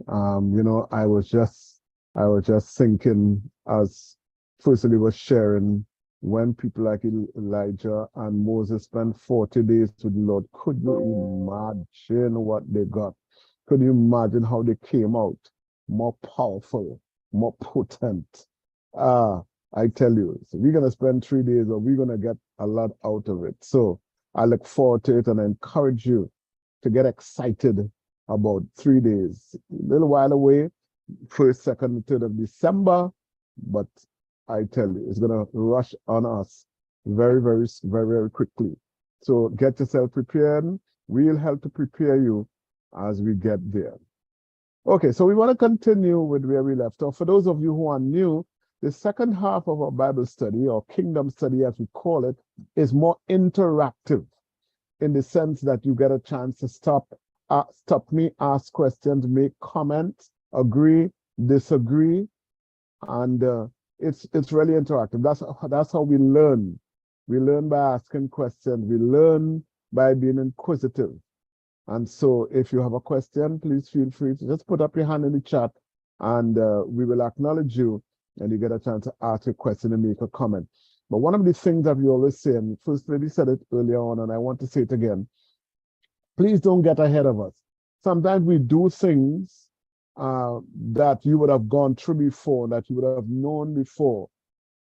I was just thinking as firstly was sharing when people like Elijah and Moses spent 40 days with the Lord. Could you imagine what they got? Could you imagine how they came out more powerful, more potent? Ah, I tell you, so we're gonna spend 3 days, or we're gonna get a lot out of it. So I look forward to it, and I encourage you to get excited about 3 days. A little while away, first, second, third of December, but I tell you, it's gonna rush on us very, very, very, very quickly. So get yourself prepared. We'll help to prepare you as we get there. Okay, so we want to continue with where we left off. For those of you who are new, the second half of our Bible study, or kingdom study as we call it, is more interactive in the sense that you get a chance to stop me, ask questions, make comments, agree, disagree, and it's really interactive. That's how we learn. We learn by asking questions. We learn by being inquisitive. And so if you have a question, please feel free to just put up your hand in the chat, and we will acknowledge you, and you get a chance to ask a question and make a comment. But one of the things that we always say, and First Lady said it earlier on, and I want to say it again, please don't get ahead of us. Sometimes we do things that you would have gone through before, that you would have known before,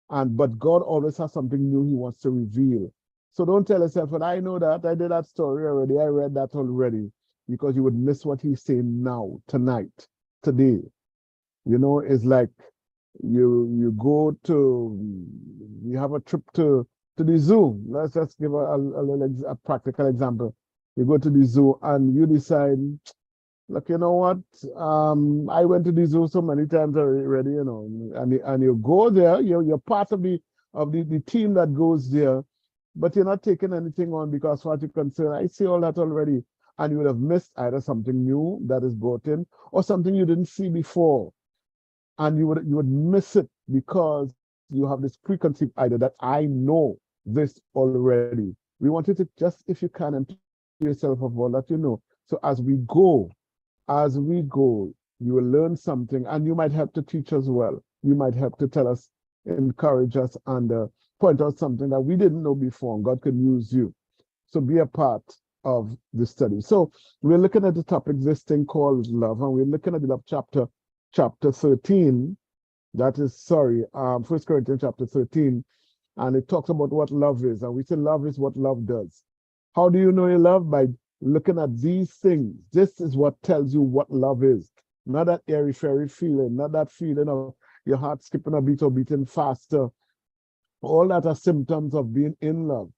but God always has something new He wants to reveal. So don't tell yourself, "But I know that, I did that story already, I read that already," because you would miss what He's saying now, tonight, today. It's like you go to, you have a trip to the zoo. Let's just give a practical example. You go to the zoo and you decide, look, you know what? I went to the zoo so many times already, and you go there. You're part of the team that goes there, but you're not taking anything on because what you're concerned. I see all that already, and you would have missed either something new that is brought in or something you didn't see before, and you would miss it because you have this preconceived idea that I know this already. We want you to just, if you can, empty yourself of all that you know. So as we go, you will learn something, and you might help to teach as well. You might help to tell us, encourage us, and point out something that we didn't know before, and God can use you. So be a part of the study. So we're looking at the topic, this thing called love, and we're looking at the love chapter 13. That is, 1 Corinthians chapter 13, and it talks about what love is. And we say love is what love does. How do you know you love? By looking at these things. This is what tells you what love is. Not that airy-fairy feeling, not that feeling of your heart skipping a beat or beating faster. All that are symptoms of being in love.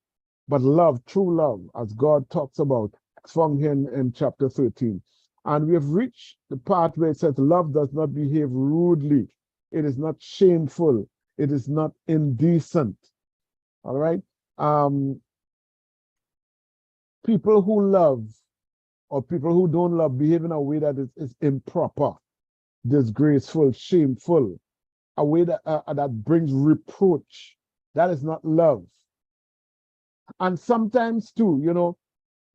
But love, true love, as God talks about, it's found here in chapter 13. And we have reached the part where it says love does not behave rudely. It is not shameful. It is not indecent. All right? People who love or people who don't love behave in a way that is improper, disgraceful, shameful, a way that brings reproach. That is not love. And sometimes too,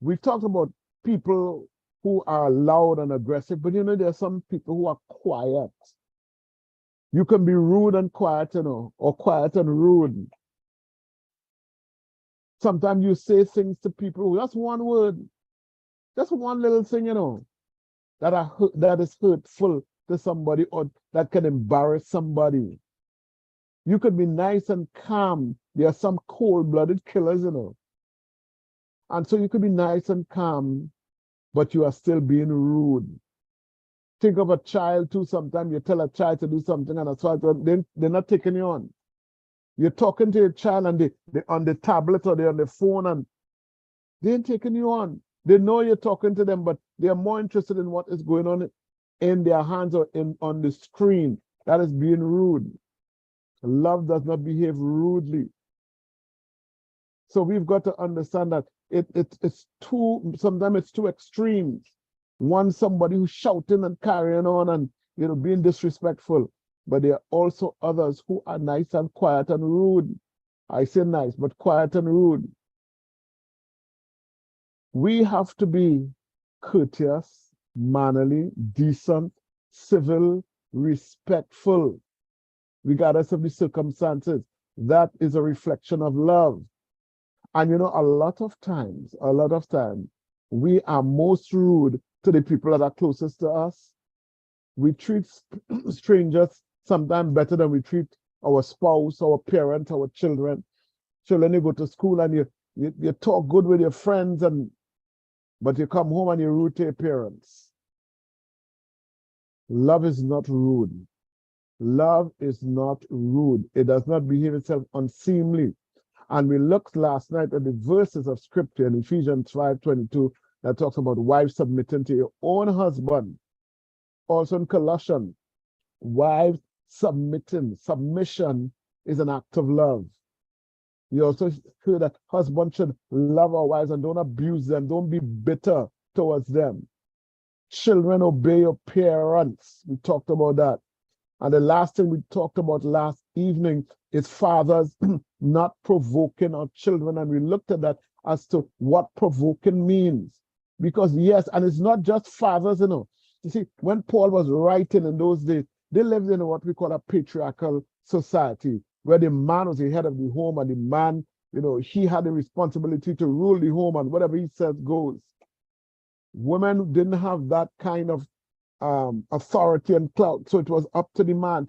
we've talked about people who are loud and aggressive, but there are some people who are quiet. You can be rude and quiet, or quiet and rude. Sometimes you say things to people, just one word, just one little thing, that is hurtful to somebody or that can embarrass somebody. You could be nice and calm. There are some cold-blooded killers, And so you could be nice and calm, but you are still being rude. Think of a child too. Sometimes you tell a child to do something, and that's why they're not taking you on. You're talking to your child, and they're on the tablet or they're on the phone, and they ain't taking you on. They know you're talking to them, but they're more interested in what is going on in their hands or on the screen. That is being rude. Love does not behave rudely. So we've got to understand that sometimes it's too extremes. One, somebody who's shouting and carrying on and being disrespectful. But there are also others who are nice and quiet and rude. I say nice, but quiet and rude. We have to be courteous, mannerly, decent, civil, respectful, regardless of the circumstances. That is a reflection of love. And you know, a lot of times, we are most rude to the people that are closest to us. We treat strangers sometimes better than we treat our spouse, our parents, our children. Children, you go to school and you talk good with your friends, but you come home and you're rude to your parents. Love is not rude. Love is not rude. It does not behave itself unseemly. And we looked last night at the verses of scripture in Ephesians 5:22 that talks about wives submitting to your own husband. Also in Colossians, wives submitting. Submission is an act of love. You also hear that husbands should love our wives and don't abuse them. Don't be bitter towards them. Children, obey your parents. We talked about that. And the last thing we talked about last evening is fathers not provoking our children. And we looked at that as to what provoking means. Because yes, and it's not just fathers, you know. You see, when Paul was writing in those days, they lived in what we call a patriarchal society, where the man was the head of the home, and the man, you know, he had the responsibility to rule the home, and whatever he says goes. Women didn't have that kind of authority and clout, so it was up to the man.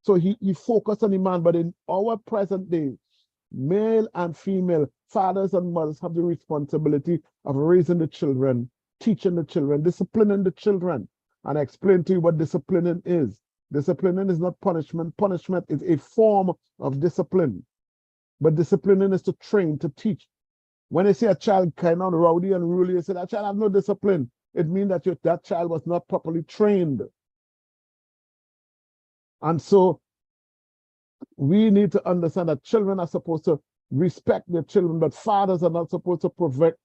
So he focused on the man. But in our present day, male and female, fathers and mothers have the responsibility of raising the children, teaching the children, disciplining the children. And I explain to you what disciplining is. Disciplining is not punishment. Punishment is a form of discipline. But disciplining is to train, to teach. When they say a child kind of rowdy and unruly, you say that child has no discipline. It means that that child was not properly trained. And so we need to understand that children are supposed to respect their children, but fathers are not supposed to provoke,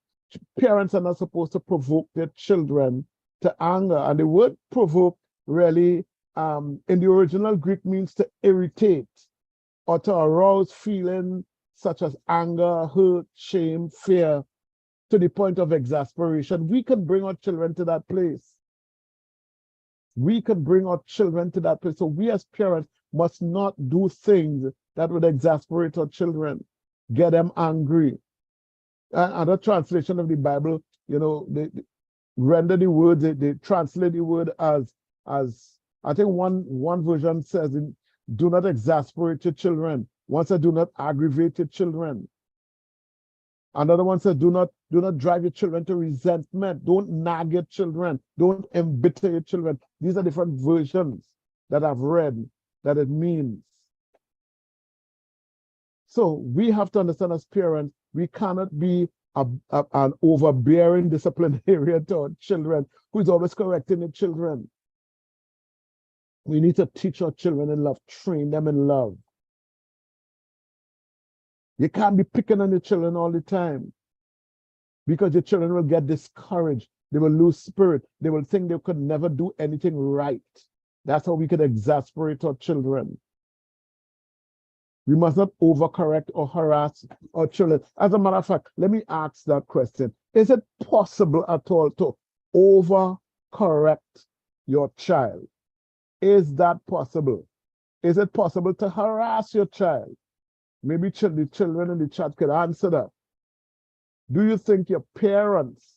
parents are not supposed to provoke their children to anger. And the word provoke really in the original Greek means to irritate or to arouse feeling such as anger, hurt, shame, fear, to the point of exasperation. We can bring our children to that place. We can bring our children to that place. So we as parents must not do things that would exasperate our children, get them angry. Another translation of the Bible, you know, they render the word, they translate the word as I think one version says, do not exasperate your children. One said, do not aggravate your children. Another one says, do not drive your children to resentment. Don't nag your children. Don't embitter your children. These are different versions that I've read that it means. So we have to understand as parents, we cannot be an overbearing disciplinarian to our children who is always correcting the children. We need to teach our children in love, train them in love. You can't be picking on your children all the time, because your children will get discouraged. They will lose spirit. They will think they could never do anything right. That's how we could exasperate our children. We must not overcorrect or harass our children. As a matter of fact, let me ask that question. Is it possible at all to overcorrect your child? Is that possible? Is it possible to harass your child? Maybe the children in the chat could answer that. Do you think your parents,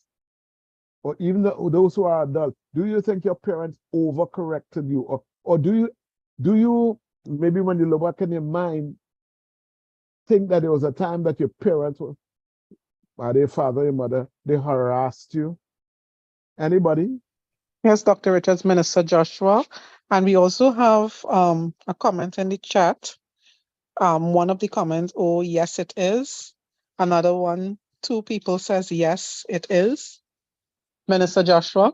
or even those who are adults, do you think your parents overcorrected you? Or do you, maybe when you look back in your mind, think that there was a time that your parents were, or their father, your mother, they harassed you? Anybody? Yes, Dr. Richards, Minister Joshua. And we also have a comment in the chat. One of the comments, oh, yes, it is. Another one, 2 people says, yes, it is. Minister Joshua.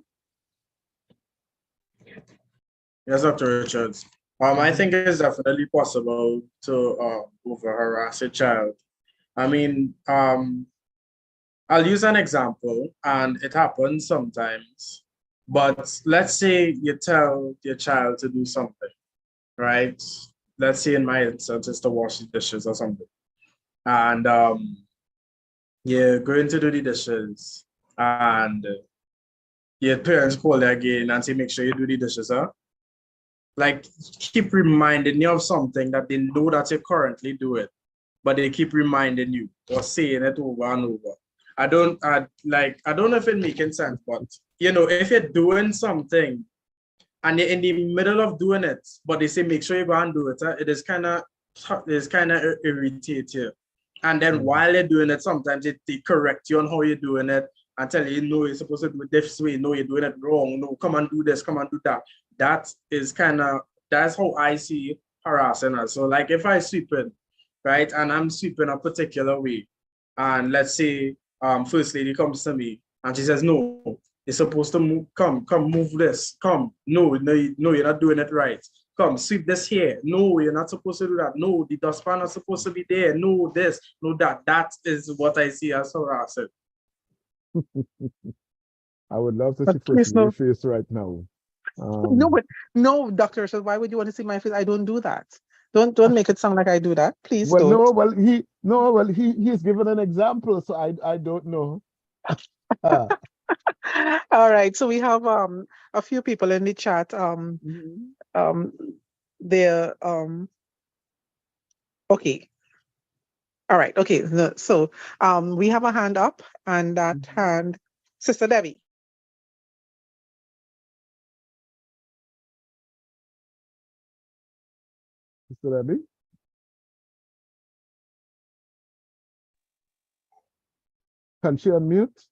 Yes, Dr. Richards. I think it's definitely possible to over harass a child. I mean, I'll use an example, and it happens sometimes. But let's say you tell your child to do something, right? Let's say in my instance, it's to wash the dishes or something. And you're going to do the dishes, and your parents call you again and say, make sure you do the dishes, huh? Like, keep reminding you of something that they know that you currently do it, but they keep reminding you or saying it over and over. I don't know if it's making sense, but if you're doing something and you're in the middle of doing it, but they say make sure you go and do it, it is kind of irritate you. And then while you're doing it, sometimes they correct you on how you're doing it and tell you, no, you're supposed to do it this way, no, you're doing it wrong, no, come and do this, come and do that. That's how I see harassing us. So like if I sweep it, right, and I'm sweeping a particular way, and let's say first lady comes to me and she says, no, you're supposed to move, come move this, come, no, you're not doing it right. Come, sweep this here. No, you're not supposed to do that. No, the dustpan is supposed to be there. No, this, no, that. That is what I see as harassing. I would love to But see please, First no. Lady's face right now. No, Dr. Richard, why would you want to see my face? I don't do that. Don't make it sound like I do that. Please Well, don't. he's given an example, so I don't know. All right. So we have a few people in the chat. They're okay. All right. Okay. So we have a hand up, and that hand, Sister Debbie. Sister Debbie? Can she unmute?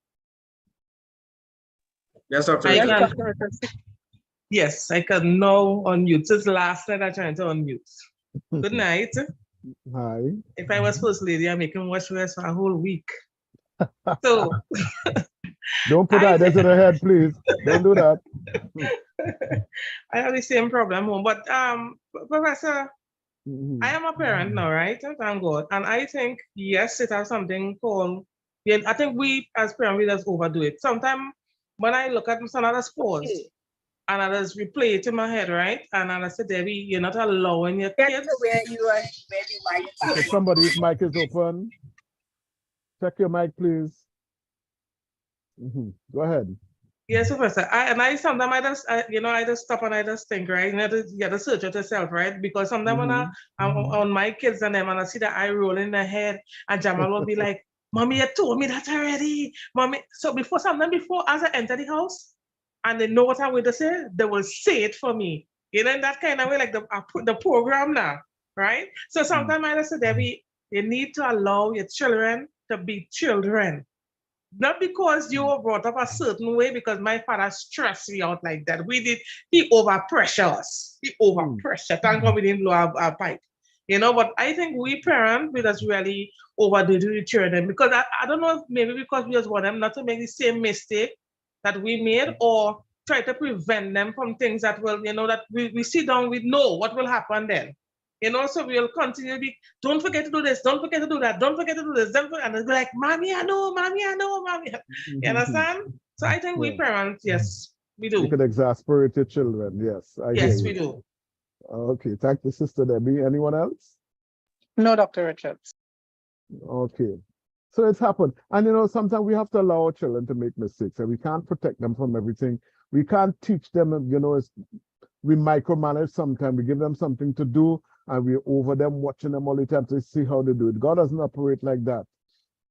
Yes, Dr. I Richard. can. Yes, I can now unmute. Since last night I tried to unmute. Good night. Hi. If I was First Lady, I'm making watch rest for a whole week. So don't put ideas in her head, please. Don't do that. I have the same problem home. But Professor, I am a parent now, right? Thank God. And I think yes, it has something called. Yeah, I think we as parents we just overdo it. Sometimes when I look at some other sports. And I just replay it in my head, right? And I said, Debbie, you're not allowing your kids. Okay, somebody's mic is open. Check your mic, please. Go ahead. Yes, Professor. I sometimes I just stop and I just think, right? You got to search it yourself, right? Because sometimes when I'm on my kids and them and I see that eye roll in their head, and Jamal will be like, Mommy, you told me that already. Mommy. So before as I enter the house, and they know what I'm going to say, they will say it for me. In that kind of way, like I put the program now, right? So sometimes I just say, Debbie, you need to allow your children to be children. Not because you were brought up a certain way, because my father stressed me out like that. He overpressure us. He overpressure. Thank God we didn't blow our pipe. But I think we parents, we just really overdo the children, because I don't know, maybe because we just want them not to make the same mistake that we made, or try to prevent them from things that will, that we sit down, we know what will happen then. So we'll continue to be, don't forget to do this, don't forget to do that, don't forget to do this, and they'll be like, Mommy, I know, Mommy, I know, Mommy. You understand? So I think we parents, yes, we do. You can exasperate your children, yes. I hear Yes, you. we do. Okay, thank you, Sister Debbie. Anyone else? No, Dr. Richards. Okay. So it's happened. And sometimes we have to allow our children to make mistakes, and we can't protect them from everything. We can't teach them, we micromanage sometimes. We give them something to do, and we're over them, watching them all the time to see how they do it. God doesn't operate like that.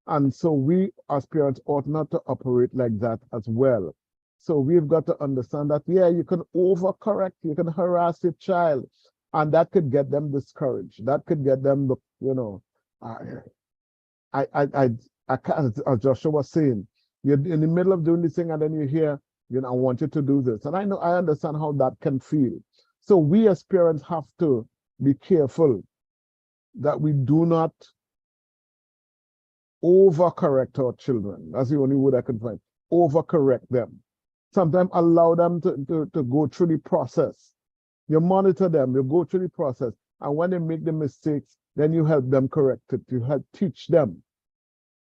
And so we as parents ought not to operate like that as well. So we've got to understand that, yeah, you can overcorrect, you can harass your child, and that could get them discouraged. That could get them, as Joshua was saying, you're in the middle of doing this thing, and then you hear, I want you to do this. And I understand how that can feel. So we as parents have to be careful that we do not overcorrect our children. That's the only word I can find. Overcorrect them. Sometimes allow them to go through the process. You monitor them, you go through the process. And when they make the mistakes, then you help them correct it. You help teach them.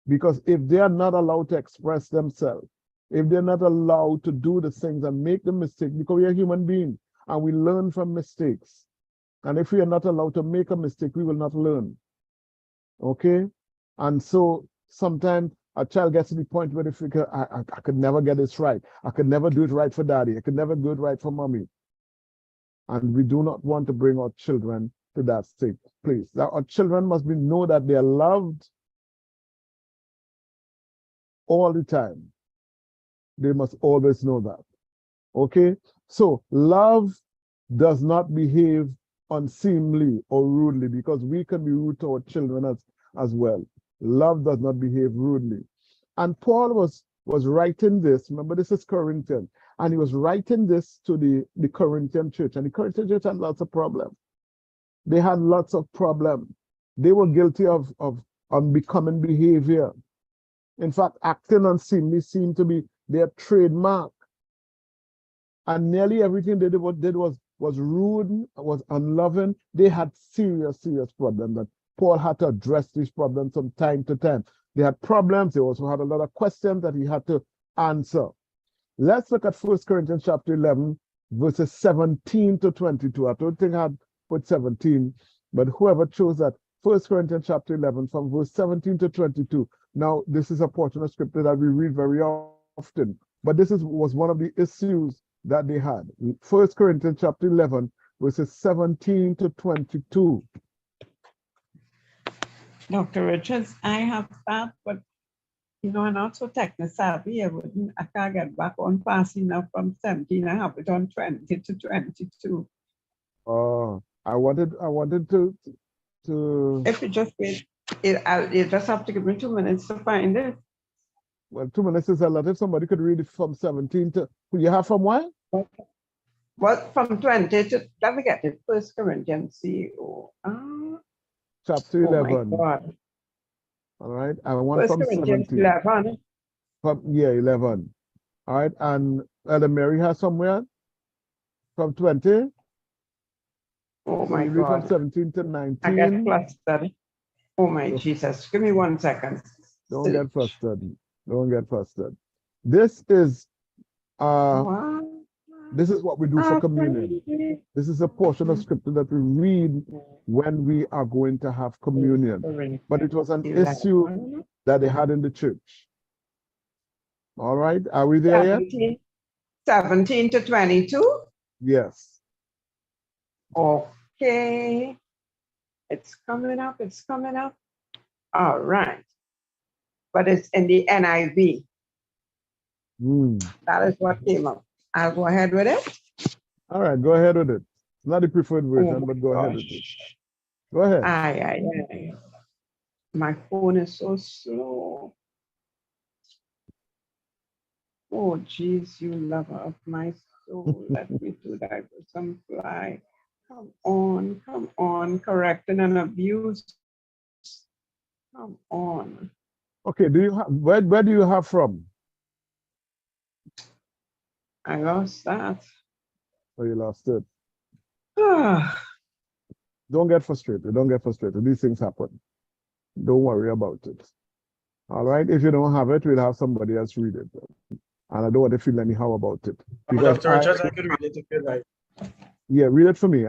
Because if they are not allowed to express themselves, if they're not allowed to do the things and make the mistake, because we are human beings and we learn from mistakes. And if we are not allowed to make a mistake, we will not learn. Okay? And so sometimes A child gets to the point where they figure, I could never get this right. I could never do it right for daddy. I could never do it right for mommy. And we do not want to bring our children to that state, place. Our children must know that they are loved all the time. They must always know that. Okay? So love does not behave unseemly or rudely, because we can be rude to our children as well. Love does not behave rudely. And Paul was writing this, remember this is Corinthian, and he was writing this to the Corinthian church, and the Corinthian church had lots of problems. They had lots of problems. They were guilty of unbecoming behavior. In fact, acting unseemly seemed to be their trademark. And nearly everything they did was rude, was unloving. They had serious problems that Paul had to address these problems from time to time. They had problems. They also had a lot of questions that he had to answer. Let's look at 1 Corinthians chapter 11, verses 17 to 22. I don't think I had put 17, but whoever chose that, 1 Corinthians chapter 11, from verse 17 to 22. Now, this is a portion of scripture that we read very often, but this was one of the issues that they had. 1 Corinthians chapter 11, verses 17 to 22. Dr. Richards, I have that, but I'm not so technical savvy. I can't get back on fast enough from 17. I have it on 20 to 22. I wanted to If you just wait, you just have to give me 2 minutes to find it. Well, 2 minutes is a lot. If somebody could read it from 17 to, you have from what? Well, from 20 to, let me get it. 1 Corinthians, chapter 11. Oh my God. All right. I want from 17. 11. From 11. All right. And Elder Mary has somewhere from 20. Oh So my you read God. from 17 to 19. I get flustered. Oh my Jesus. Give me 1 second. Don't get flustered. Don't get flustered. This is this is what we do for communion. This is a portion of scripture that we read when we are going to have communion. But it was an issue that they had in the church. All right. Are we there yet? 17 to 22? Yes. Okay. It's coming up. It's coming up. All right. But it's in the NIV. That is what came up. I'll go ahead with it. All right, go ahead with it. Not the preferred version, but go ahead with it. Go ahead. Aye. My phone is so slow. Oh, geez, you lover of my soul. Let me do that with some fly. Come on. Correcting and abuse. Come on. Okay, do you have where do you have from? I lost that. Oh, you lost it. Ah, Don't get frustrated. Don't get frustrated. These things happen. Don't worry about it. All right. If you don't have it, we'll have somebody else read it. And I don't want to feel anyhow about it. Dr. Richards, I could read it if you like. Yeah, read it for me.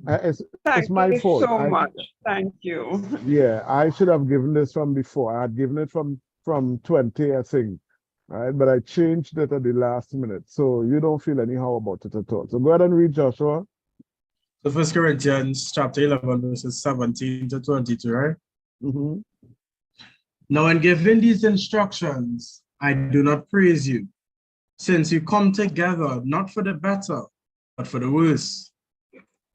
It's my fault. So much. Thank you. Yeah, I should have given this from before. I had given it from 20, I think. Right, but I changed it at the last minute. So you don't feel anyhow about it at all. So go ahead and read, Joshua. So 1 Corinthians chapter 11, verses 17 to 22, right? Now, in giving these instructions, I do not praise you, since you come together not for the better, but for the worse.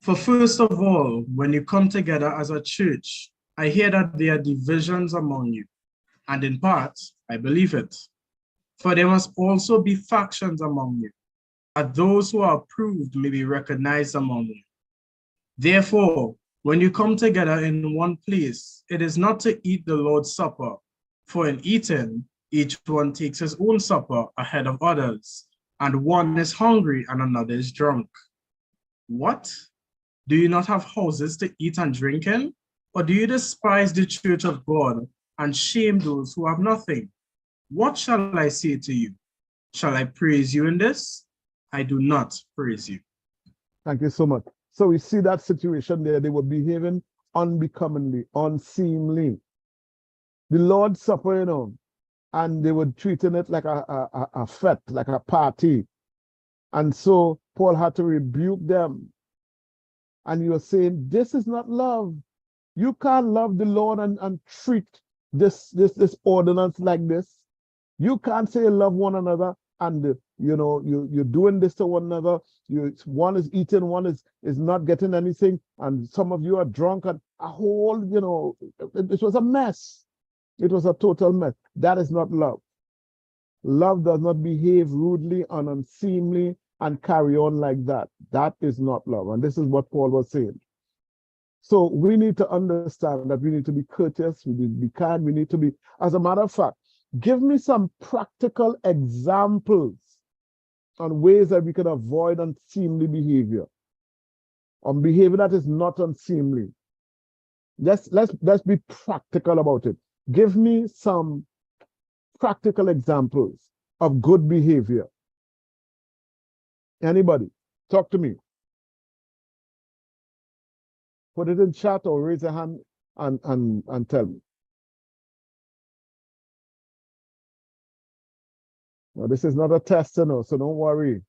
For first of all, when you come together as a church, I hear that there are divisions among you, and in part, I believe it. For there must also be factions among you, that those who are approved may be recognized among you. Therefore, when you come together in one place, it is not to eat the Lord's Supper, for in eating, each one takes his own supper ahead of others, and one is hungry and another is drunk. What? Do you not have houses to eat and drink in? Or do you despise the church of God and shame those who have nothing? What shall I say to you? Shall I praise you in this? I do not praise you. Thank you so much. So we see that situation there. They were behaving unbecomingly, unseemly. The Lord's Supper, and they were treating it like a fete, like a party. And so Paul had to rebuke them. And he was saying, this is not love. You can't love the Lord and treat this ordinance like this. You can't say love one another and you're doing this to one another. One is eating, one is not getting anything, and some of you are drunk, and a whole, it was a mess. It was a total mess. That is not love. Love does not behave rudely and unseemly and carry on like that. That is not love. And this is what Paul was saying. So we need to understand that we need to be courteous, we need to be kind, we need to be, as a matter of fact, give me some practical examples on ways that we can avoid unseemly behavior, on behavior that is not unseemly. Let's be practical about it. Give me some practical examples of good behavior. Anybody? Talk to me. Put it in chat or raise a hand and tell me. Now, this is not a test, so don't worry.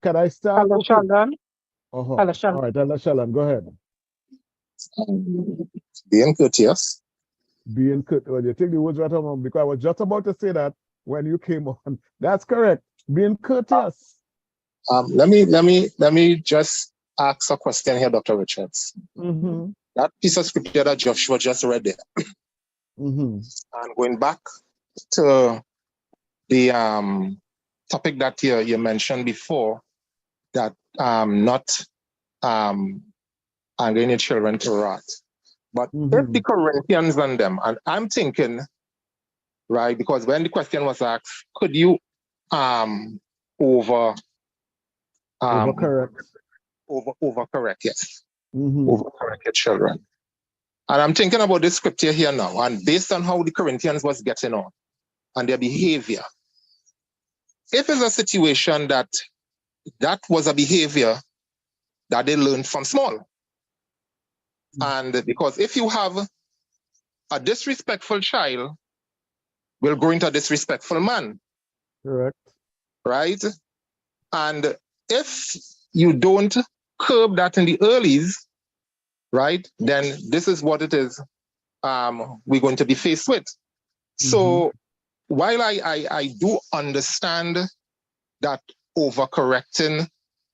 Can I start? Hello, Okay. Sheldon. Uh-huh. Hello, Sheldon. All right, Ella Sheldon, go ahead. Being courteous. Being courteous. Well, you take the words right out of my mouth, because I was just about to say that when you came on. That's correct. Being courteous. Let me just ask a question here, Dr. Richards. Mm-hmm. That piece of scripture that Joshua just read there, Mm-hmm. and going back to the topic that you mentioned before, that not angering your children to wrath. But if the Corinthians and them, and I'm thinking, right, because when the question was asked, could you overcorrect, yes. Overcorrect your children. And I'm thinking about this scripture here now, and based on how the Corinthians was getting on and their behavior, if it's a situation that was a behavior that they learned from small, and because if you have a disrespectful child, will grow into a disrespectful man. Correct. Right? And if you don't curb that in the earlies, right, then this is what it is we're going to be faced with. So while I do understand that overcorrecting,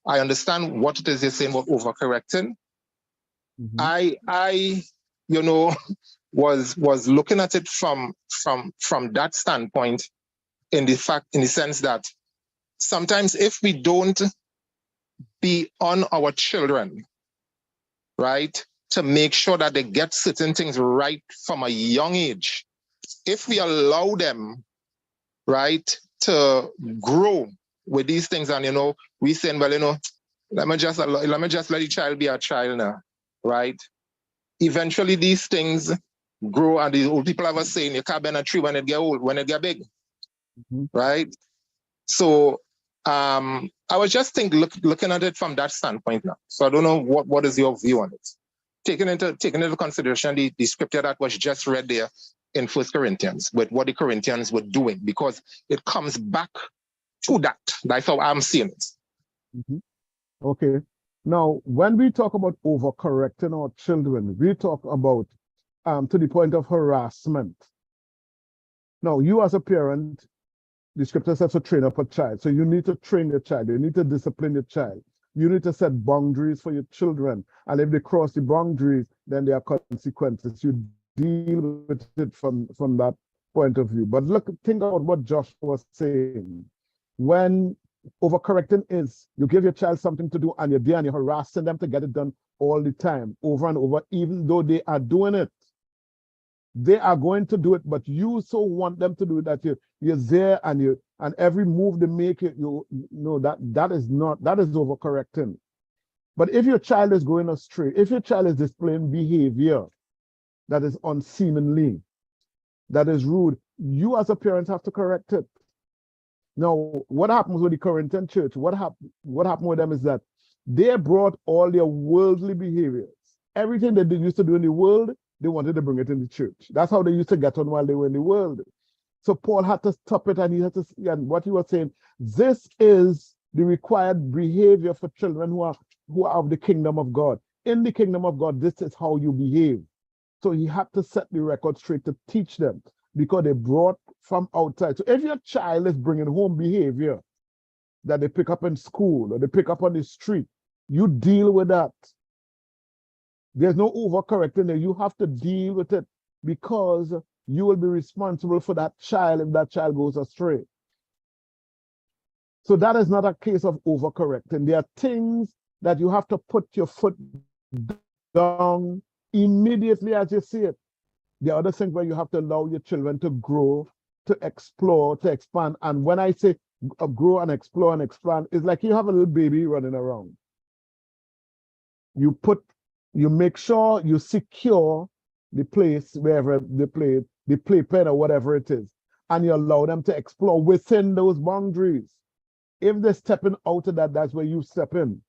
I understand what it is you're saying about overcorrecting. I was looking at it from that standpoint, in the sense that sometimes if we don't be on our children, right, to make sure that they get certain things right from a young age, if we allow them, right, to grow with these things, and we saying, well, let me just let the child be a child now, right? Eventually these things grow, and the old people have a saying, you can't bend a tree when it get old, when it get big, right? So I was just looking at it from that standpoint now. So I don't know what is your view on it, taking into consideration the scripture that was just read there in 1 Corinthians, with what the Corinthians were doing, because it comes back to that. That's how I'm seeing it. Okay. Now, when we talk about overcorrecting our children, we talk about to the point of harassment. Now, you as a parent, the scripture says to train up a child. So you need to train your child. You need to discipline your child. You need to set boundaries for your children. And if they cross the boundaries, then there are consequences. You deal with it from that point of view. But think about what Josh was saying. When overcorrecting is, you give your child something to do and you're there and you're harassing them to get it done all the time, over and over, even though they are doing it. They are going to do it, but you so want them to do it that you're there, and every move they make, that is overcorrecting. But if your child is going astray, if your child is displaying behavior that is unseemly, that is rude, you as a parent have to correct it. Now, what happens with the Corinthian church? What happened with them is that they brought all their worldly behaviors, Everything they used to do in the world, they wanted to bring it in the church. That's how they used to get on while they were in the world. So Paul had to stop it, and he had to, and what he was saying, this is the required behavior for children who are of the kingdom of God. In the kingdom of God, this is how you behave. So he had to set the record straight to teach them, because they brought from outside. So if your child is bringing home behavior that they pick up in school or they pick up on the street, you deal with that. There's no overcorrecting there. You have to deal with it, because you will be responsible for that child if that child goes astray. So that is not a case of overcorrecting. There are things that you have to put your foot down immediately as you see it. The other thing where you have to allow your children to grow, to explore, to expand. And when I say grow and explore and expand, it's like you have a little baby running around. You make sure you secure the place wherever they play, the playpen or whatever it is, and you allow them to explore within those boundaries. If they're stepping out of that, that's where you step in.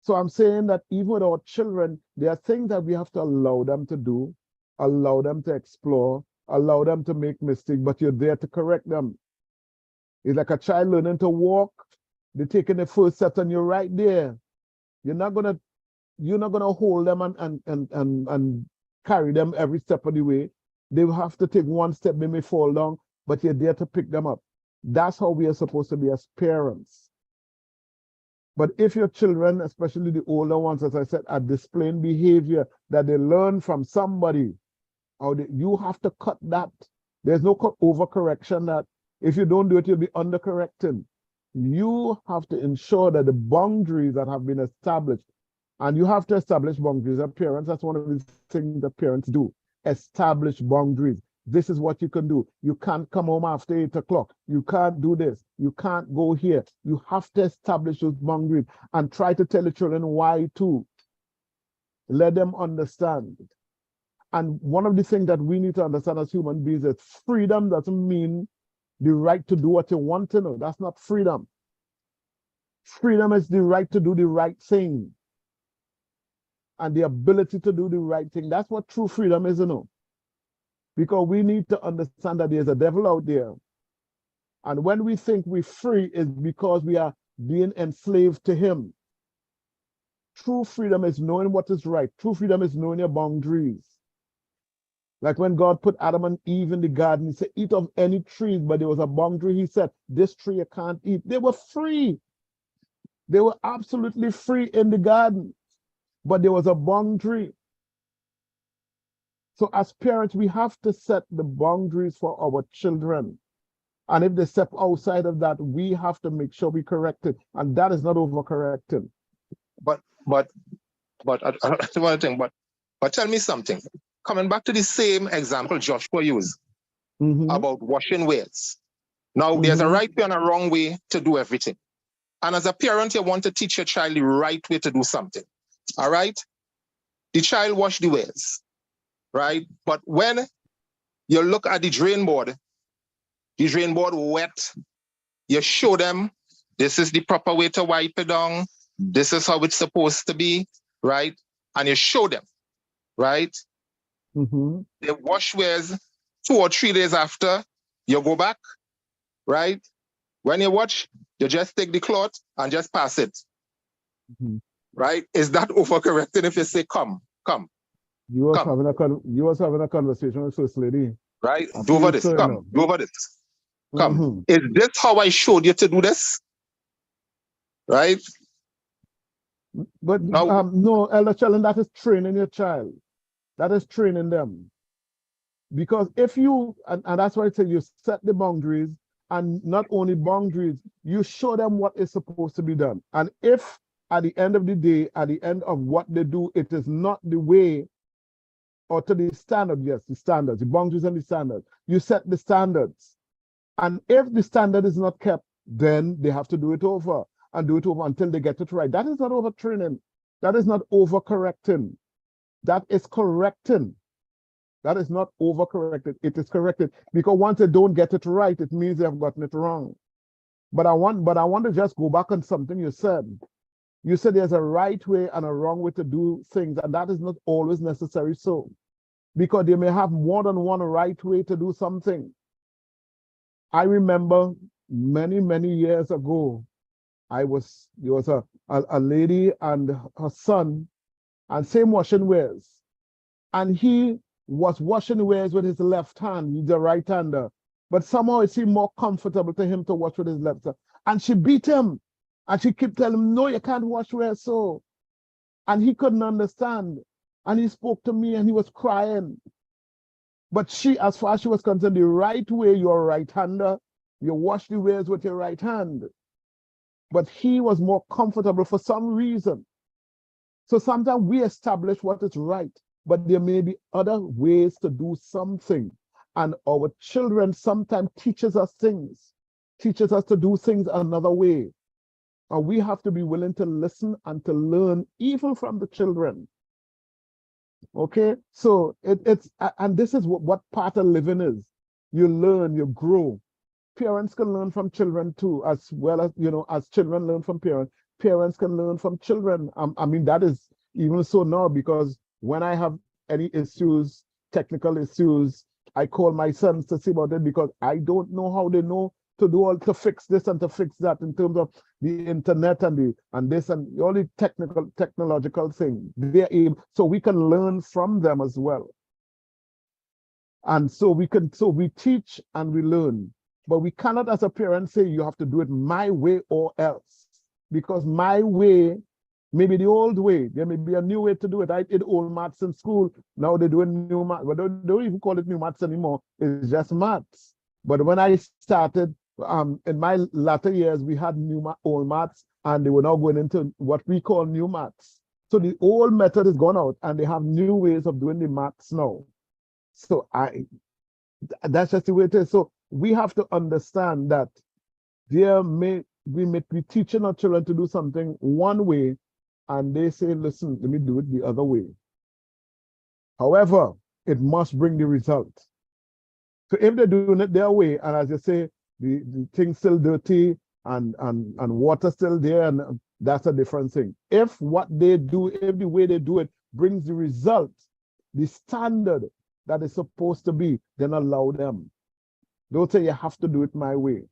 So I'm saying that even with our children, there are things that we have to allow them to do, allow them to explore, allow them to make mistakes, but you're there to correct them. It's like a child learning to walk. They're taking the first step and you're right there. You're not gonna hold them and carry them every step of the way. They will have to take one step, they may fall down, but you're there to pick them up. That's how we are supposed to be as parents. But if your children, especially the older ones, as I said, are displaying behavior that they learn from somebody, you have to cut that. There's no overcorrection that if you don't do it, you'll be undercorrecting. You have to ensure that the boundaries that have been established, and you have to establish boundaries as parents. That's one of the things that parents do. Establish boundaries. This is what you can do. You can't come home after 8 o'clock. You can't do this. You can't go here. You have to establish those boundaries and try to tell the children why too. Let them understand. And one of the things that we need to understand as human beings is freedom doesn't mean the right to do what you want to know. That's not freedom. Freedom is the right to do the right thing and the ability to do the right thing. That's what true freedom is, you know. Because we need to understand that there's a devil out there. And when we think we're free, it's because we are being enslaved to him. True freedom is knowing what is right. True freedom is knowing your boundaries. Like when God put Adam and Eve in the garden, he said, eat of any trees, but there was a boundary. He said, this tree you can't eat. They were free. They were absolutely free in the garden, but there was a boundary. So as parents, we have to set the boundaries for our children. And if they step outside of that, we have to make sure we correct it. And that is not overcorrecting. But one thing, but tell me something. Coming back to the same example Joshua used about washing weights. Now, there's a right way and a wrong way to do everything. And as a parent, you want to teach your child the right way to do something. All right? The child wash the weights, right? But when you look at the drain board wet, you show them this is the proper way to wipe it down. This is how it's supposed to be, right? And you show them, right? They wash weights 2 or 3 days after, you go back, right? When you watch, you just take the cloth and just pass it, right? Is that overcorrecting if you say, come? You was having a conversation with First Lady. Right? Do over this, come, do over this. Come. Is this how I showed you to do this? Right? But now, no, Elder Challenge, that is training your child. That is training them. Because if you, and that's why I say you set the boundaries, and not only boundaries, you show them what is supposed to be done. And if at the end of the day, at the end of what they do, it is not the way or to the standard, yes, the standards, the boundaries and the standards, you set the standards. And if the standard is not kept, then they have to do it over and do it over until they get it right. That is not overtraining. That is not overcorrecting. That is correcting. That is not overcorrected. It is corrected. Because once they don't get it right, it means they have gotten it wrong. But I want to just go back on something you said. You said there's a right way and a wrong way to do things, and that is not always necessary so. Because they may have more than one right way to do something. I remember many, many years ago, there was a lady and her son, and same washing wares. And he was washing wares with his left hand, he's a right-hander. But somehow it seemed more comfortable to him to wash with his left hand. And she beat him. And she kept telling him, no, you can't wash wares so. And he couldn't understand. And he spoke to me and he was crying. But she, as far as she was concerned, the right way, you're a right-hander, you wash the wares with your right hand. But he was more comfortable for some reason. So sometimes we establish what is right, but there may be other ways to do something. And our children sometimes teaches us things, teaches us to do things another way. And we have to be willing to listen and to learn even from the children. Okay, so and this is what part of living is. You learn, you grow. Parents can learn from children too, as well as, as children learn from parents. Parents can learn from children. I mean, that is even so now, because when I have any issues, technical issues, I call my sons to see about it, because I don't know how they know to fix this and to fix that in terms of the internet and this and all the technological thing. They're able, so we can learn from them as well. And so we teach and we learn, but we cannot as a parent say you have to do it my way or else, because my way may be the old way. There may be a new way to do it. I did old maths in school. Now they're doing new maths, but they don't even call it new maths anymore. It's just maths. But when I started, in my latter years, we had old maths, and they were now going into what we call new maths. So the old method is gone out, and they have new ways of doing the maths now. So that's just the way it is. So we have to understand that we may be teaching our children to do something one way, and they say, listen, let me do it the other way. However, it must bring the result. So if they're doing it their way, and as you say, the thing's still dirty and water still there, and that's a different thing. If what they do, if the way they do it brings the result, the standard that is supposed to be, then allow them. Don't say you have to do it my way.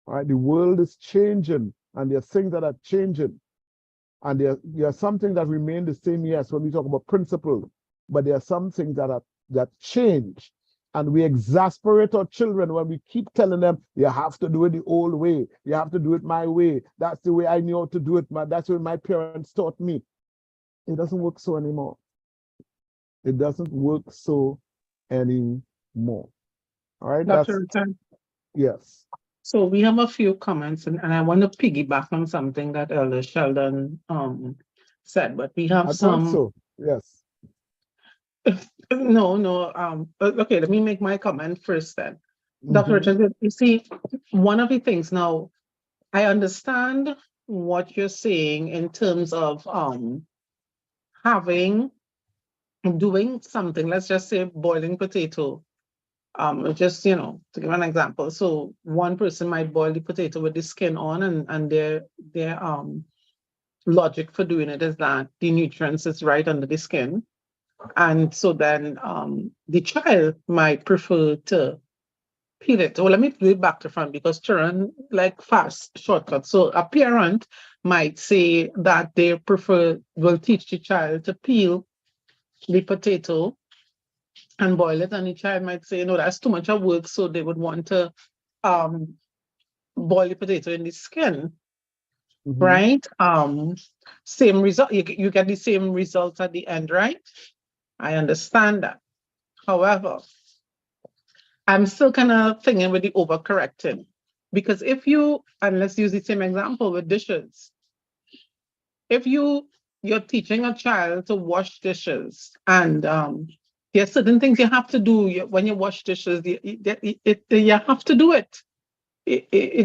All right, the world is changing, and there are things that are changing, and there are some things that remain the same. Yes, when we talk about principles, but there are some things that change. And we exasperate our children when we keep telling them, you have to do it the old way. You have to do it my way. That's the way I knew how to do it. That's the way my parents taught me. It doesn't work so anymore. It doesn't work so anymore. All right, Dr. Richard, yes. so we have a few comments, and I want to piggyback on something that Elder Sheldon said, but we have I thought so, yes. No. Okay, let me make my comment first then. Dr. Mhm. Richard, you see, one of the things now, I understand what you're saying in terms of doing something, let's just say boiling potato. Just, to give an example. So one person might boil the potato with the skin on, and their logic for doing it is that the nutrients is right under the skin. And so then the child might prefer to peel it. Well, let me do it back to front, because children like fast shortcuts. So a parent might say that they will teach the child to peel the potato and boil it. And the child might say, no, that's too much of work. So they would want to boil the potato in the skin. Mhm. Right? Same result, you get the same results at the end, right? I understand that. However, I'm still kind of thinking with the overcorrecting, because and let's use the same example with dishes. If you're teaching a child to wash dishes, and there are certain things you have to do when you wash dishes, you have to do it.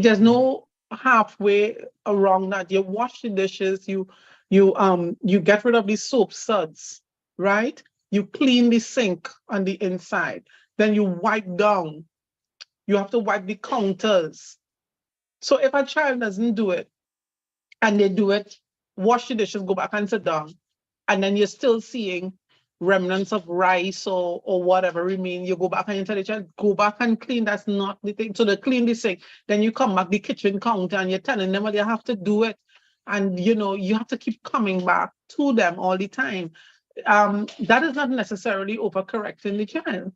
There's no halfway around that. You wash the dishes, you get rid of the soap suds, right? You clean the sink on the inside, then you wipe down. You have to wipe the counters. So if a child doesn't do it, and they do it wash the dishes, go back and sit down, and then you're still seeing remnants of rice or whatever remain, you go back and you tell the child, go back and clean. That's not the thing. So they clean the sink. Then you come back the kitchen counter and you're telling them what they have to do it. And you know, you have to keep coming back to them all the time. That is not necessarily overcorrecting the child.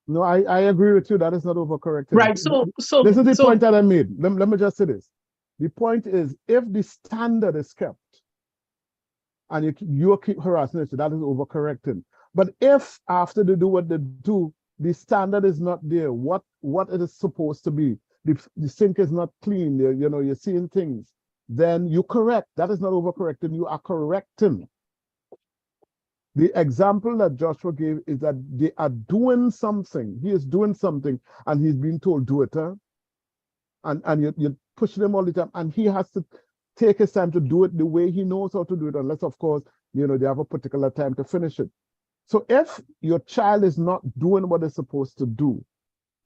No, I agree with you. That is not overcorrecting. Right. This is the point that I made. Let me just say this. The point is, if the standard is kept and you keep harassing it, that is overcorrecting. But if after they do what they do, the standard is not there, what it is supposed to be, the sink is not clean, you're seeing things, then you correct. That is not overcorrecting. You are correcting. The example that Joshua gave is that they are doing something. He is doing something and he's being told, do it. Huh? And you push him all the time. And he has to take his time to do it the way he knows how to do it, unless, of course, they have a particular time to finish it. So if your child is not doing what they're supposed to do,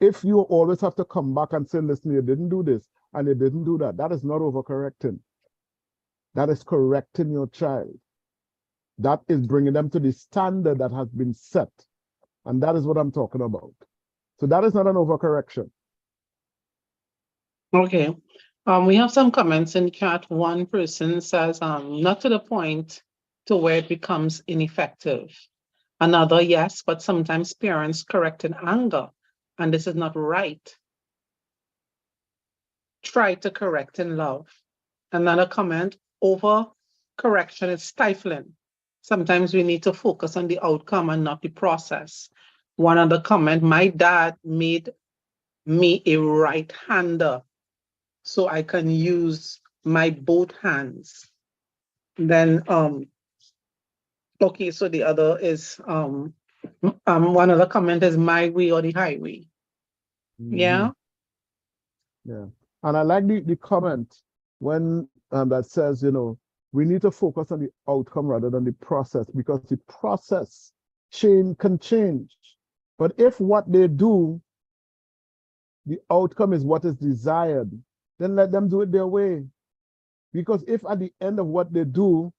if you always have to come back and say, listen, you didn't do this and you didn't do that, that is not overcorrecting. That is correcting your child. That is bringing them to the standard that has been set. And that is what I'm talking about. So that is not an overcorrection. Okay. We have some comments in chat. One person says, not to the point to where it becomes ineffective. Another, yes, but sometimes parents correct in anger, and this is not right. Try to correct in love. Another comment, over correction is stifling. Sometimes we need to focus on the outcome and not the process. One other comment, my dad made me a right-hander so I can use my both hands. Then, okay, so the other is, one other comment is my way or the highway. Yeah. Yeah. And I like the comment when that says, we need to focus on the outcome rather than the process, because the process can change. But if what they do, the outcome is what is desired, then let them do it their way. Because if at the end of what they do,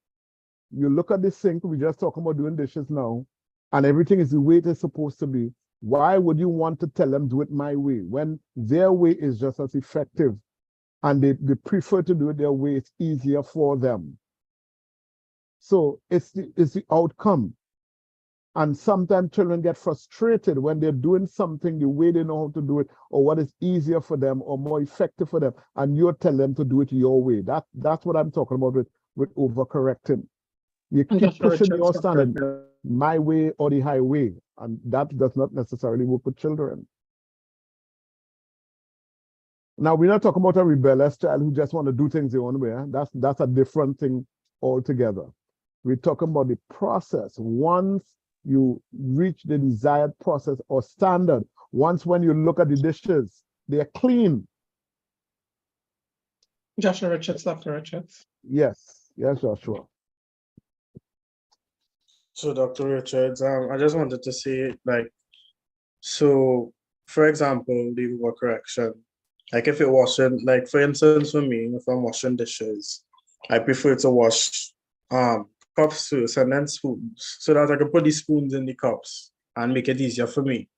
you look at the sink, we just talking about doing dishes now, and everything is the way it is supposed to be, why would you want to tell them do it my way when their way is just as effective and they prefer to do it their way? It's easier for them. So it's the outcome. And sometimes children get frustrated when they're doing something the way they know how to do it, or what is easier for them or more effective for them, and you're telling them to do it your way. That's what I'm talking about with overcorrecting. You keep pushing your standard, my way or the highway, and that does not necessarily work with children. Now, we're not talking about a rebellious child who just want to do things their own way. That's a different thing altogether. We're talking about the process. Once you reach the desired process or standard, once when you look at the dishes, they're clean. Joshua Richards, Dr. Richards. Yes, Joshua. So, Dr. Richards, I just wanted to say, so, for example, the overcorrection, if you're washing, for instance, for me, if I'm washing dishes, I prefer to wash cups first and then spoons, so that I can put the spoons in the cups and make it easier for me.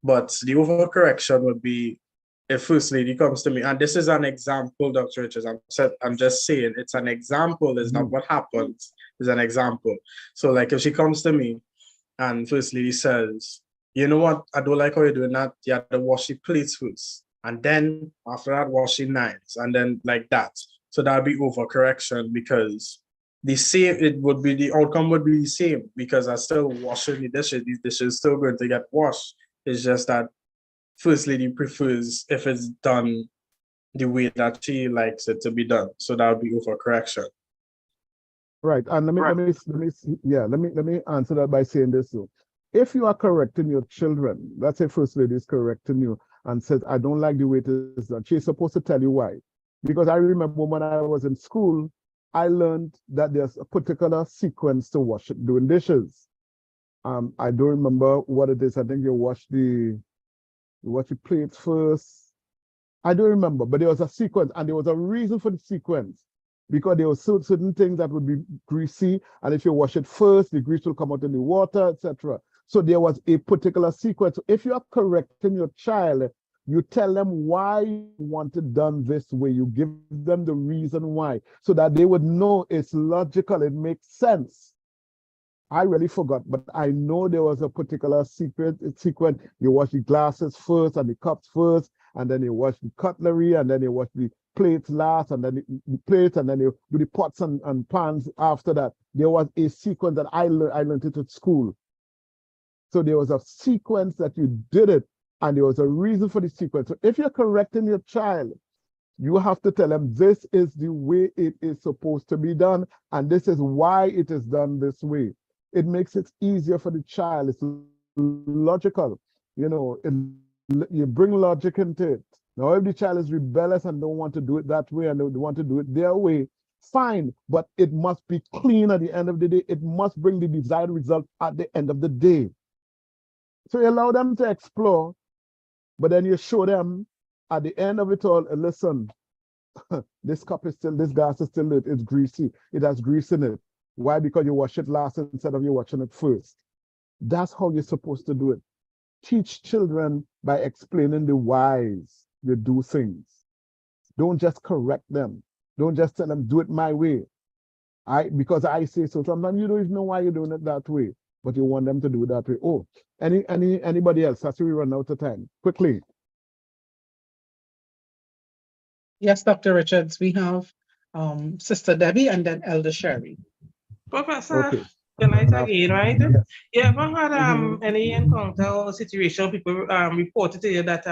But the overcorrection would be if First Lady comes to me, and this is an example, Dr. Richards, I'm just saying it's an example, it's not what happens, it's an example. So if she comes to me and First Lady says, you know what, I don't like how you're doing that, you have to wash the plates first, and then after that wash the knives, and then like that. So that'd be overcorrection, because the outcome would be the same, because I'm still washing the dishes. These dishes still going to get washed. It's just that First Lady prefers if it's done the way that she likes it to be done. So that would be overcorrection. Right. And let me answer that by saying this though. If you are correcting your children, let's say First Lady is correcting you and says, I don't like the way it is done, she's supposed to tell you why. Because I remember when I was in school, I learned that there's a particular sequence to doing dishes. I don't remember what it is. I think you wash the plates first. I don't remember, but there was a sequence and there was a reason for the sequence. because there were certain things that would be greasy, and if you wash it first, the grease will come out in the water, etc. So there was a particular sequence. So if you are correcting your child, you tell them why you want it done this way. You give them the reason why, so that they would know it's logical, it makes sense. I really forgot, but I know there was a particular sequence. You wash the glasses first and the cups first, and then you wash the cutlery, and then you wash the plates last, and then the plates, and then you do the pots and pans after that. There was a sequence that I learned it at school. So there was a sequence that you did it, and there was a reason for the sequence. So if you're correcting your child, you have to tell them this is the way it is supposed to be done, and this is why it is done this way. It makes it easier for the child. It's logical. You know, you bring logic into it. Now, if the child is rebellious and don't want to do it that way and they want to do it their way, fine, but it must be clean at the end of the day. It must bring the desired result at the end of the day. So you allow them to explore, but then you show them at the end of it all, listen, this glass is still lit, it's greasy, it has grease in it. Why? Because you wash it last instead of you washing it first. That's how you're supposed to do it. Teach children by explaining the whys you do things. Don't just correct them. Don't just tell them, do it my way. Because I say so. Sometimes you don't even know why you're doing it that way, but you want them to do it that way. Oh, anybody else? As we run out of time. Quickly. Yes, Dr. Richards, we have Sister Debbie and then Elder Sherry. Professor, Okay. good night again, right? Yes. You ever had any encounter or situation people reported to you that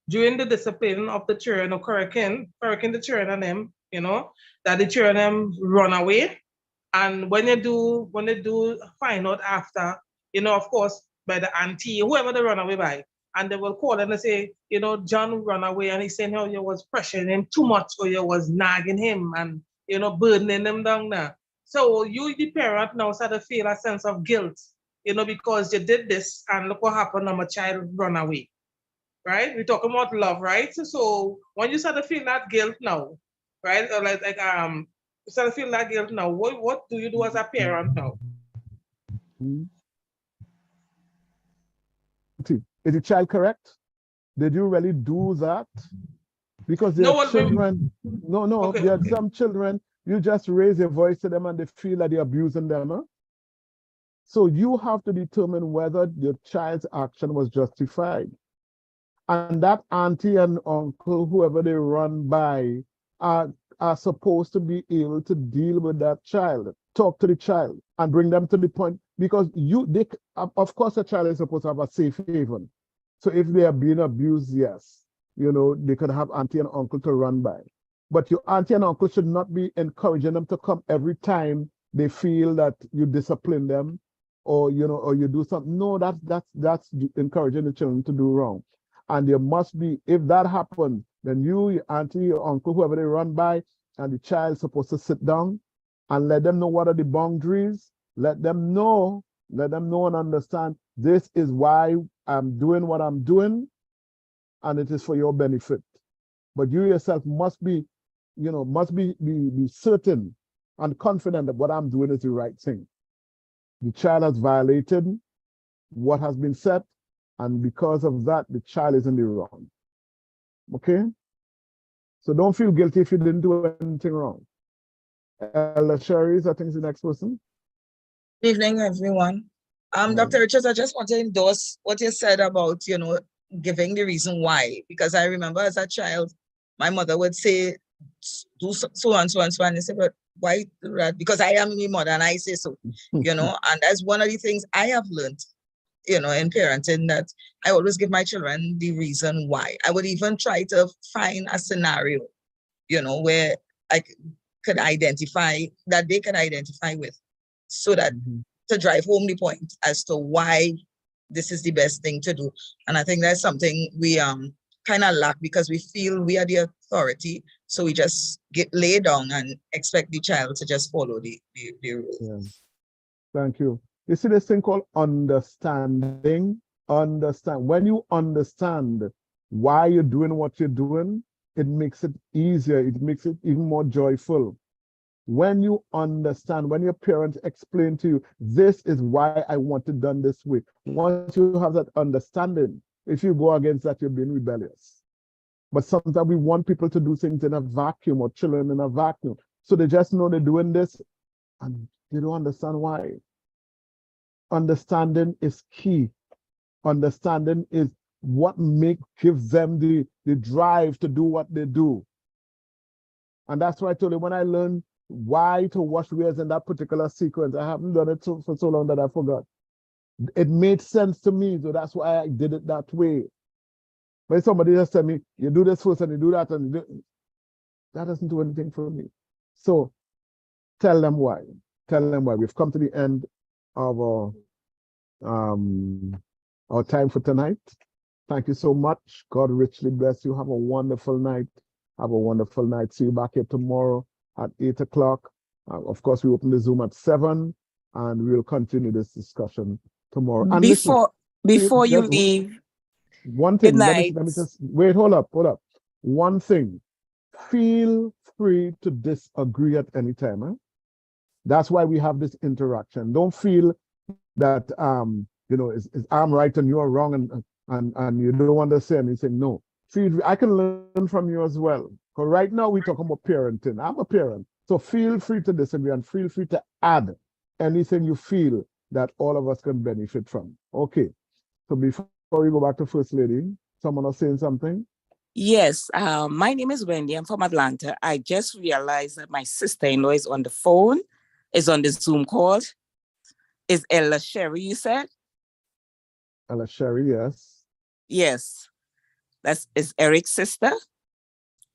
during the discipline of the children or correcting the children and them, you know, that the children run away? And when they do find out after, you know, of course, by the auntie, whoever they run away by, and they will call and they say, you know, John run away and he's saying how you was pressuring him too much or you was nagging him and, you know, burdening him down there. So you, the parent, now start to feel a sense of guilt, you know, because you did this and look what happened now, my child run away, right? We're talking about love, right? So when you start to feel that guilt now, right? Or you start to feel that guilt now, what do you do as a parent now? Is the child correct? Did you really do that? Because there are children. Okay. There are some children, you just raise your voice to them and they feel that you're abusing them. Huh? So you have to determine whether your child's action was justified. And that auntie and uncle, whoever they run by, are supposed to be able to deal with that child, talk to the child and bring them to the point, because of course a child is supposed to have a safe haven. So if they are being abused, yes, you know, they could have auntie and uncle to run by. But your auntie and uncle should not be encouraging them to come every time they feel that you discipline them or, you know, or you do something. No, that's encouraging the children to do wrong. And there must be, if that happens, then you, your auntie, your uncle, whoever they run by, and the child is supposed to sit down and let them know what are the boundaries. Let them know and understand this is why I'm doing what I'm doing, and it is for your benefit. But you yourself must be, you know, be certain and confident that what I'm doing is the right thing. The child has violated what has been said, and because of that, the child is in the wrong. Okay? So don't feel guilty if you didn't do anything wrong. Elder Sherry, I think is the next person. Good evening, everyone. Dr. Richards, I just want to endorse what you said about, you know, giving the reason why, because I remember as a child, my mother would say, do so and so and so, and I said, but why do that? Because I am your mother and I say so, you know, and that's one of the things I have learned, you know, in parenting, that I always give my children the reason why. I would even try to find a scenario, you know, where I could identify, that they can identify with, so that to drive home the point as to why this is the best thing to do. And I think that's something we kind of lack, because we feel we are the authority, so we just lay down and expect the child to just follow the rules. Yeah. Thank you. You see this thing called understanding? When you understand why you're doing what you're doing, it makes it easier. It makes it even more joyful. when you understand, when your parents explain to you, this is why I want it done this way. Once you have that understanding, if you go against that, you're being rebellious. But sometimes we want people to do things in a vacuum or children in a vacuum. So they just know they're doing this and they don't understand why. Understanding is key. Understanding is what gives them the drive to do what they do. And that's why I told you, when I learned why to wash wheels in that particular sequence, I haven't done it for so long that I forgot. It made sense to me, so that's why I did it that way. When somebody just tell me, you do this first and you do that, and that doesn't do anything for me. So tell them why. Tell them why. We've come to the end of our time for tonight. Thank you so much. God richly bless you. Have a wonderful night. Have a wonderful night. See you back here tomorrow at 8 o'clock. Of course, we open the Zoom at 7, and we will continue this discussion tomorrow. And before you leave, one thing, good let night. me just wait, hold up. One thing, feel free to disagree at any time. Eh? That's why we have this interaction. Don't feel that is I'm right and you're wrong, and you don't want to say anything. No, I can learn from you as well. Because right now we're talking about parenting. I'm a parent, so feel free to disagree and feel free to add anything you feel that all of us can benefit from. Okay, so before we go back to First Lady, someone was saying something. Yes, my name is Wendy. I'm from Atlanta. I just realized that my sister-in-law is on the phone, is on the Zoom call. Is Ella Sherry, you said? Ella Sherry, yes. Yes. Is Eric's sister?